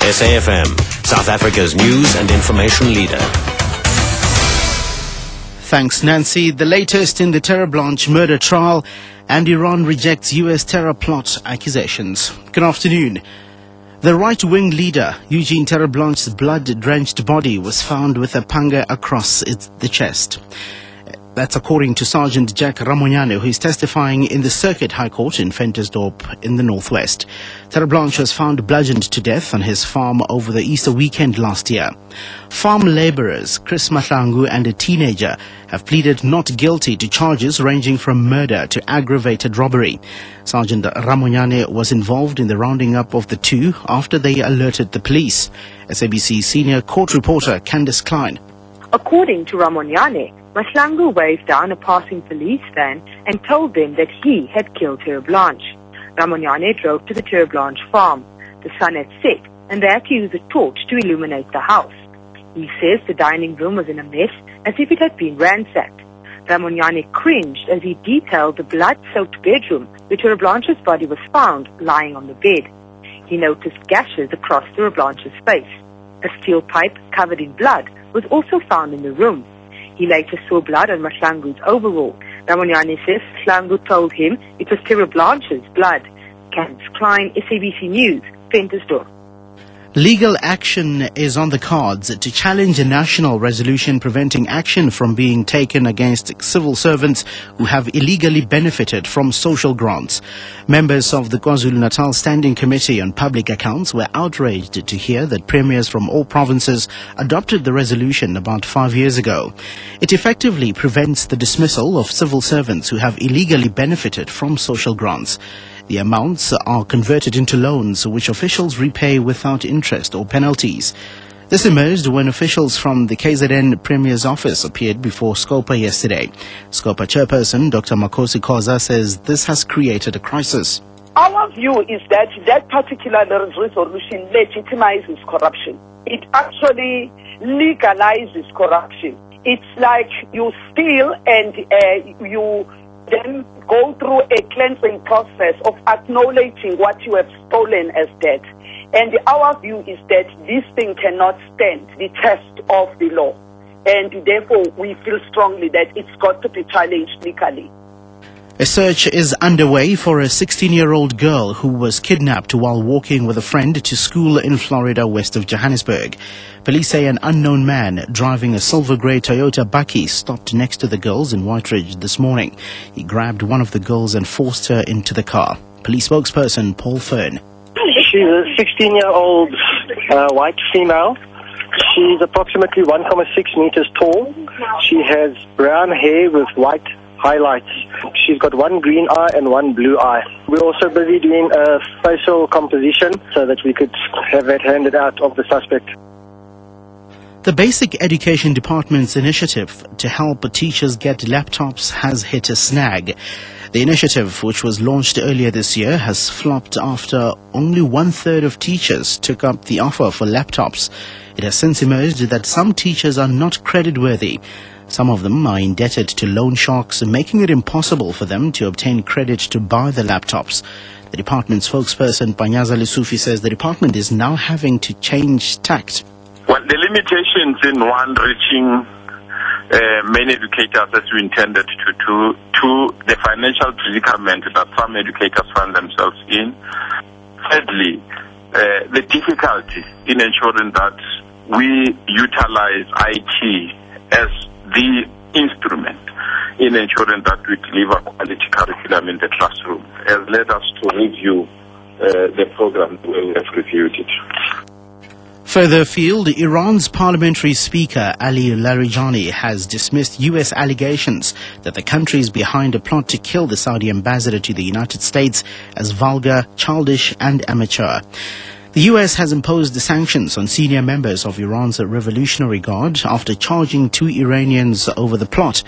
SAFM, South Africa's news and information leader. Thanks, Nancy. The latest in the Terra Blanche murder trial, and Iran rejects U.S. terror plot accusations. Good afternoon. The right-wing leader, Eugene Terra Blanche's blood-drenched body was found with a panga across the chest. That's according to Sergeant Jack Ramonyane, who is testifying in the Circuit High Court in Ventersdorp in the northwest. Terra Blanche was found bludgeoned to death on his farm over the Easter weekend last year. Farm labourers Chris Mahlangu and a teenager have pleaded not guilty to charges ranging from murder to aggravated robbery. Sergeant Ramonyane was involved in the rounding up of the two after they alerted the police. SABC senior court reporter Candice Klein. According to Ramonyane, Mahlangu waved down a passing police van and told them that he had killed Terra Blanche. Ramonyane drove to the Terra Blanche farm. The sun had set and they had to use a torch to illuminate the house. He says the dining room was in a mess as if it had been ransacked. Ramonyane cringed as he detailed the blood-soaked bedroom where Terra Blanche's body was found lying on the bed. He noticed gashes across Terra Blanche's face. A steel pipe covered in blood was also found in the room. He later saw blood on Mahlangu's overall. Ramonyane says Mahlangu told him it was Terra Blanche's blood. Candice Klein, SABC News, Ventersdorp. Legal action is on the cards to challenge a national resolution preventing action from being taken against civil servants who have illegally benefited from social grants. Members of the KwaZulu-Natal Standing Committee on Public Accounts were outraged to hear that premiers from all provinces adopted the resolution about 5 years ago. It effectively prevents the dismissal of civil servants who have illegally benefited from social grants. The amounts are converted into loans which officials repay without interest or penalties. This emerged when officials from the KZN Premier's office appeared before SCOPA yesterday. SCOPA chairperson Dr. Makosi Khoza says this has created a crisis. Our view is that that particular resolution legitimizes corruption. It actually legalizes corruption. It's like you steal and you then go through a cleansing process of acknowledging what you have stolen as debt. And our view is that this thing cannot stand the test of the law. And therefore, we feel strongly that it's got to be challenged legally. A search is underway for a 16-year-old girl who was kidnapped while walking with a friend to school in Florida, west of Johannesburg. Police say an unknown man driving a silver grey Toyota Bakkie stopped next to the girls in White Ridge this morning. He grabbed one of the girls and forced her into the car. Police spokesperson Paul Fern. She's a 16-year-old white female. She's approximately 1.6 meters tall. She has brown hair with white highlights. She's got one green eye and one blue eye. We're also busy doing a facial composition so that we could have that handed out of the suspect. The Basic Education Department's initiative to help teachers get laptops has hit a snag. The initiative, which was launched earlier this year, has flopped after only 1/3 of teachers took up the offer for laptops. It has since emerged that some teachers are not creditworthy. Some of them are indebted to loan sharks, making it impossible for them to obtain credit to buy the laptops. The department spokesperson Panyaza Lesufi says the department is now having to change tact. Well, the limitations in one reaching many educators as we intended to the financial predicament that some educators find themselves in. Thirdly, the difficulty in ensuring that we utilize IT as the instrument in ensuring that we deliver quality curriculum in the classroom has led us to review the program the way we have reviewed it. Further afield, Iran's parliamentary speaker Ali Larijani has dismissed U.S. allegations that the country is behind a plot to kill the Saudi ambassador to the United States as vulgar, childish and amateur. The U.S. has imposed sanctions on senior members of Iran's Revolutionary Guard after charging 2 Iranians over the plot.